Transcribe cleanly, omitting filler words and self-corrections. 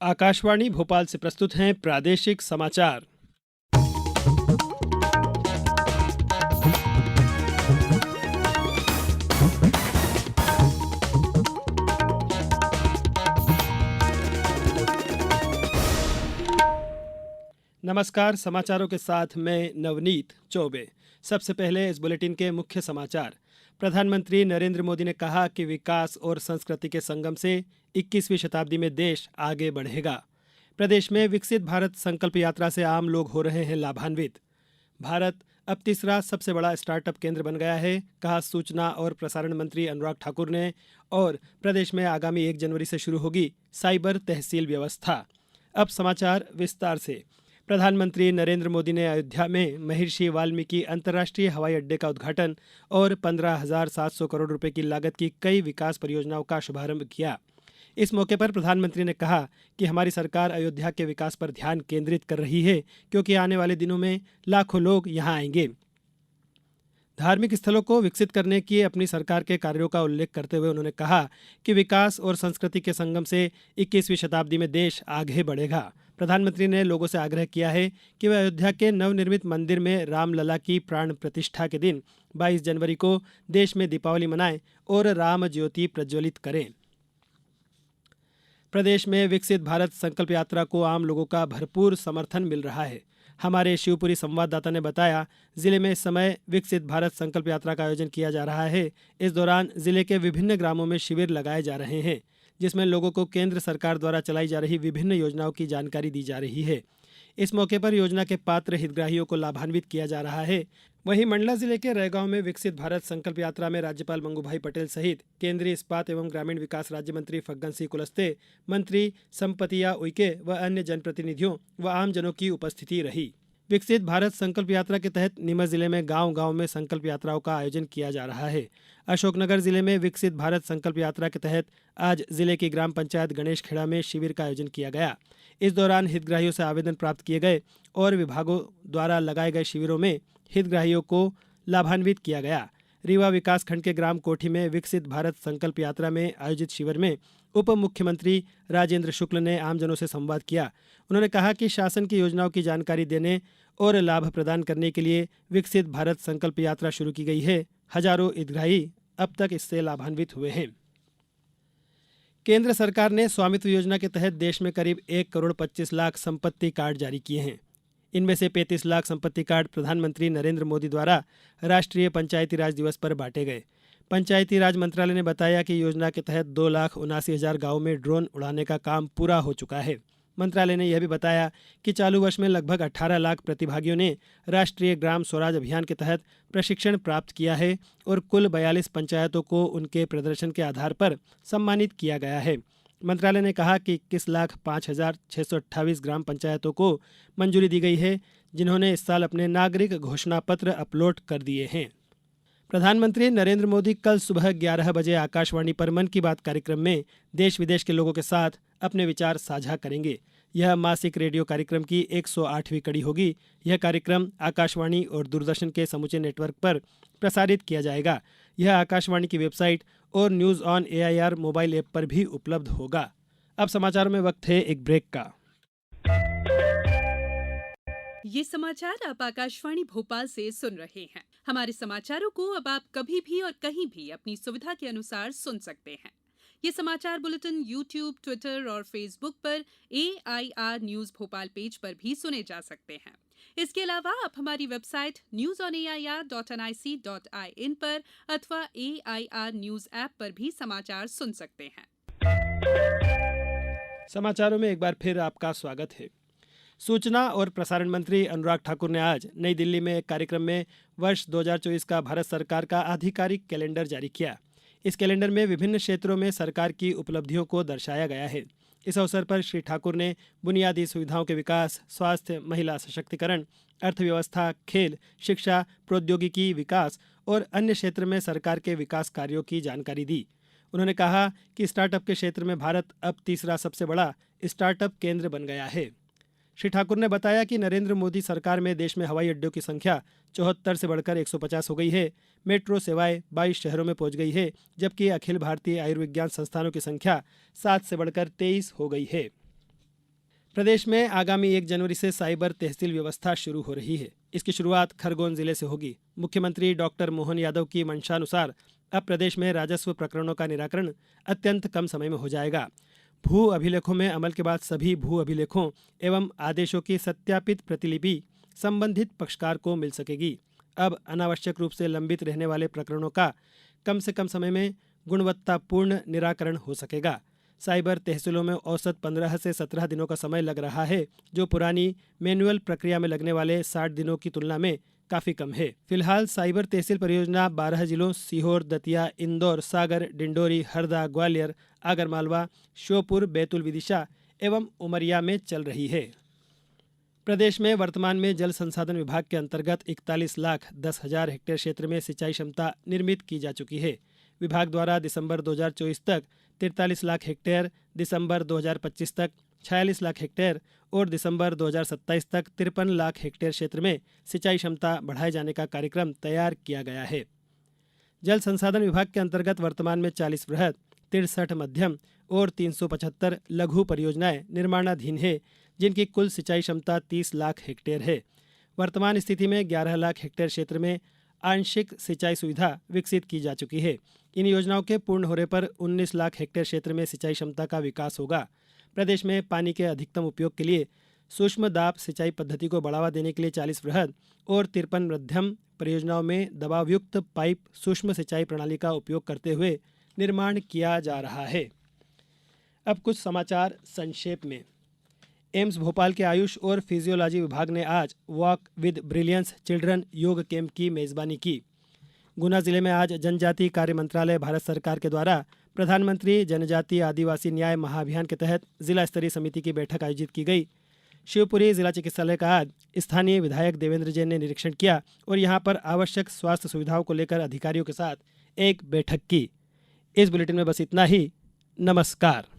आकाशवाणी भोपाल से प्रस्तुत हैं प्रादेशिक समाचार। नमस्कार, समाचारों के साथ मैं नवनीत चौबे। सबसे पहले इस बुलेटिन के मुख्य समाचार। प्रधानमंत्री नरेंद्र मोदी ने कहा कि विकास और संस्कृति के संगम से 21वीं शताब्दी में देश आगे बढ़ेगा। प्रदेश में विकसित भारत संकल्प यात्रा से आम लोग हो रहे हैं लाभान्वित। भारत अब तीसरा सबसे बड़ा स्टार्टअप केंद्र बन गया है, कहा सूचना और प्रसारण मंत्री अनुराग ठाकुर ने। और प्रदेश में आगामी 1 जनवरी से शुरू होगी साइबर तहसील व्यवस्था। अब समाचार विस्तार से। प्रधानमंत्री नरेंद्र मोदी ने अयोध्या में महर्षि वाल्मीकि अंतर्राष्ट्रीय हवाई अड्डे का उद्घाटन और 15,700 करोड़ रुपए की लागत की कई विकास परियोजनाओं का शुभारंभ किया। इस मौके पर प्रधानमंत्री ने कहा कि हमारी सरकार अयोध्या के विकास पर ध्यान केंद्रित कर रही है, क्योंकि आने वाले दिनों में लाखों लोग यहां आएंगे। धार्मिक स्थलों को विकसित करने की अपनी सरकार के कार्यों का उल्लेख करते हुए उन्होंने कहा कि विकास और संस्कृति के संगम से 21वीं शताब्दी में देश आगे बढ़ेगा। प्रधानमंत्री ने लोगों से आग्रह किया है कि वे अयोध्या के नवनिर्मित मंदिर में रामलला की प्राण प्रतिष्ठा के दिन 22 जनवरी को देश में दीपावली मनाएं और राम ज्योति प्रज्वलित करें। प्रदेश में विकसित भारत संकल्प यात्रा को आम लोगों का भरपूर समर्थन मिल रहा है। हमारे शिवपुरी संवाददाता ने बताया, जिले में इस समय विकसित भारत संकल्प यात्रा का आयोजन किया जा रहा है। इस दौरान जिले के विभिन्न ग्रामों में शिविर लगाए जा रहे हैं, जिसमें लोगों को केंद्र सरकार द्वारा चलाई जा रही विभिन्न योजनाओं की जानकारी दी जा रही है। इस मौके पर योजना के पात्र हितग्राहियों को लाभान्वित किया जा रहा है। वहीं मंडला जिले के रैगांव में विकसित भारत संकल्प यात्रा में राज्यपाल मंगूभाई पटेल सहित केंद्रीय इस्पात एवं ग्रामीण विकास राज्य मंत्री फग्गन सिंह कुलस्ते, मंत्री संपतिया उइके व अन्य जनप्रतिनिधियों व आमजनों की उपस्थिति रही। विकसित भारत संकल्प यात्रा के तहत नीमच जिले में गांव-गांव में संकल्प यात्राओं का आयोजन किया जा रहा है। अशोकनगर जिले में विकसित भारत संकल्प यात्रा के तहत आज जिले की ग्राम पंचायत गणेश खेड़ा में शिविर का आयोजन किया गया। इस दौरान हितग्राहियों से आवेदन प्राप्त किए गए और विभागों द्वारा लगाए गए शिविरों में हितग्राहियों को लाभान्वित किया गया। रीवा विकासखंड के ग्राम कोठी में विकसित भारत संकल्प यात्रा में आयोजित शिविर में उप मुख्यमंत्री राजेंद्र शुक्ल ने आमजनों से संवाद किया। उन्होंने कहा कि शासन की योजनाओं की जानकारी देने और लाभ प्रदान करने के लिए विकसित भारत संकल्प यात्रा शुरू की गई है। हजारों हितग्राही अब तक इससे लाभान्वित हुए हैं। केंद्र सरकार ने स्वामित्व योजना के तहत देश में करीब 1 करोड़ 25 लाख संपत्ति कार्ड जारी किए हैं। इनमें से 35 लाख संपत्ति कार्ड प्रधानमंत्री नरेंद्र मोदी द्वारा राष्ट्रीय पंचायती राज दिवस पर बांटे गए। पंचायती राज मंत्रालय ने बताया कि योजना के तहत 2,79,000 गांवों में ड्रोन उड़ाने का काम पूरा हो चुका है। मंत्रालय ने यह भी बताया कि चालू वर्ष में लगभग 18 लाख प्रतिभागियों ने राष्ट्रीय ग्राम स्वराज अभियान के तहत प्रशिक्षण प्राप्त किया है और कुल 42 पंचायतों को उनके प्रदर्शन के आधार पर सम्मानित किया गया है। मंत्रालय ने कहा कि 21,05,628 ग्राम पंचायतों को मंजूरी दी गई है, जिन्होंने इस साल अपने नागरिक घोषणा पत्र अपलोड कर दिए हैं। प्रधानमंत्री नरेंद्र मोदी कल सुबह 11 बजे आकाशवाणी पर मन की बात कार्यक्रम में देश विदेश के लोगों के साथ अपने विचार साझा करेंगे। यह मासिक रेडियो कार्यक्रम की 108वीं कड़ी होगी। यह कार्यक्रम आकाशवाणी और दूरदर्शन के समूचे नेटवर्क पर प्रसारित किया जाएगा। यह आकाशवाणी की वेबसाइट और news on AIR mobile app पर भी उपलब्ध होगा। अब समाचारों में वक्त है एक ब्रेक का। ये समाचार आप आकाशवाणी भोपाल से सुन रहे हैं। हमारे समाचारों को अब आप कभी भी और कहीं भी अपनी सुविधा के अनुसार सुन सकते हैं। ये समाचार बुलेटिन YouTube, ट्विटर और फेसबुक पर AIR न्यूज़ भोपाल पेज पर भी सुने जा सकते हैं। इसके अलावा आप हमारी वेबसाइट newsonair.nic.in पर अथवा AIR न्यूज़ ऐप पर भी समाचार सुन सकते हैं। समाचारों में एक बार फिर आपका स्वागत है। सूचना और प्रसारण मंत्री अनुराग ठाकुर ने आज नई दिल्ली में एक कार्यक्रम में वर्ष 2024 का भारत सरकार का आधिकारिक कैलेंडर जारी किया। इस कैलेंडर में विभिन्न क्षेत्रों में सरकार की उपलब्धियों को दर्शाया गया है। इस अवसर पर श्री ठाकुर ने बुनियादी सुविधाओं के विकास, स्वास्थ्य, महिला सशक्तिकरण, अर्थव्यवस्था, खेल, शिक्षा, प्रौद्योगिकी विकास और अन्य क्षेत्र में सरकार के विकास कार्यों की जानकारी दी। उन्होंने कहा कि स्टार्टअप के क्षेत्र में भारत अब तीसरा सबसे बड़ा स्टार्टअप केंद्र बन गया है। श्री ठाकुर ने बताया कि नरेंद्र मोदी सरकार में देश में हवाई अड्डों की संख्या 74 से बढ़कर 150 हो गई है। मेट्रो सेवाएं 22 शहरों में पहुंच गई है, जबकि अखिल भारतीय आयुर्विज्ञान संस्थानों की संख्या 7 से बढ़कर 23 हो गई है। प्रदेश में आगामी 1 जनवरी से साइबर तहसील व्यवस्था शुरू हो रही है। इसकी शुरुआत खरगोन जिले से होगी। मुख्यमंत्री डॉक्टर मोहन यादव की मंशानुसार अब प्रदेश में राजस्व प्रकरणों का निराकरण अत्यंत कम समय में हो जाएगा। भू अभिलेखों में अमल के बाद सभी भू अभिलेखों एवं आदेशों की सत्यापित प्रतिलिपि संबंधित पक्षकार को मिल सकेगी। अब अनावश्यक रूप से लंबित रहने वाले प्रकरणों का कम से कम समय में गुणवत्तापूर्ण निराकरण हो सकेगा। साइबर तहसीलों में औसत 15 से 17 दिनों का समय लग रहा है, जो पुरानी मैनुअल प्रक्रिया में लगने वाले 60 दिनों की तुलना में काफी कम है। फिलहाल साइबर तहसील परियोजना 12 जिलों सीहोर, दतिया, इंदौर, सागर, डिंडोरी, हरदा, ग्वालियर, आगरमालवा, श्योपुर, बैतूल विदिशा एवं उमरिया में चल रही है। प्रदेश में वर्तमान में जल संसाधन विभाग के अंतर्गत 41,10,000 हेक्टेयर क्षेत्र में सिंचाई क्षमता निर्मित की जा चुकी है। विभाग द्वारा दिसंबर 2024 तक 43 लाख हेक्टेयर, दिसंबर 2025 तक 46 लाख हेक्टेयर और दिसंबर 2027 तक 53 लाख हेक्टेयर क्षेत्र में सिंचाई क्षमता बढ़ाए जाने का कार्यक्रम तैयार किया गया है। जल संसाधन विभाग के अंतर्गत वर्तमान में 40 वृहद, 63 मध्यम और 375 लघु परियोजनाएं निर्माणाधीन है, जिनकी कुल सिंचाई क्षमता 30 लाख हेक्टेयर है। वर्तमान स्थिति में 11 लाख हेक्टेयर क्षेत्र में आंशिक सिंचाई सुविधा विकसित की जा चुकी है। इन योजनाओं के पूर्ण होने पर 19 लाख हेक्टेयर क्षेत्र में सिंचाई क्षमता का विकास होगा। प्रदेश में पानी के अधिकतम उपयोग के लिए सूक्ष्म दाब सिंचाई पद्धति को बढ़ावा देने के लिए 40 वृहद और 53 मध्यम परियोजनाओं में दबावयुक्त पाइप सूक्ष्म सिंचाई प्रणाली का उपयोग करते हुए निर्माण किया जा रहा है। अब कुछ समाचार संक्षेप में। एम्स भोपाल के आयुष और फिजियोलॉजी विभाग ने आज वॉक विद ब्रिलियंस चिल्ड्रन योग कैंप की मेजबानी की। गुना जिले में आज जनजातीय कार्य मंत्रालय भारत सरकार के द्वारा प्रधानमंत्री जनजातीय आदिवासी न्याय महाअभियान के तहत जिला स्तरीय समिति की बैठक आयोजित की गई। शिवपुरी जिला चिकित्सालय का आज स्थानीय विधायक देवेंद्र जैन ने निरीक्षण किया और यहां पर आवश्यक स्वास्थ्य सुविधाओं को लेकर अधिकारियों के साथ एक बैठक की। इस बुलेटिन में बस इतना ही। नमस्कार।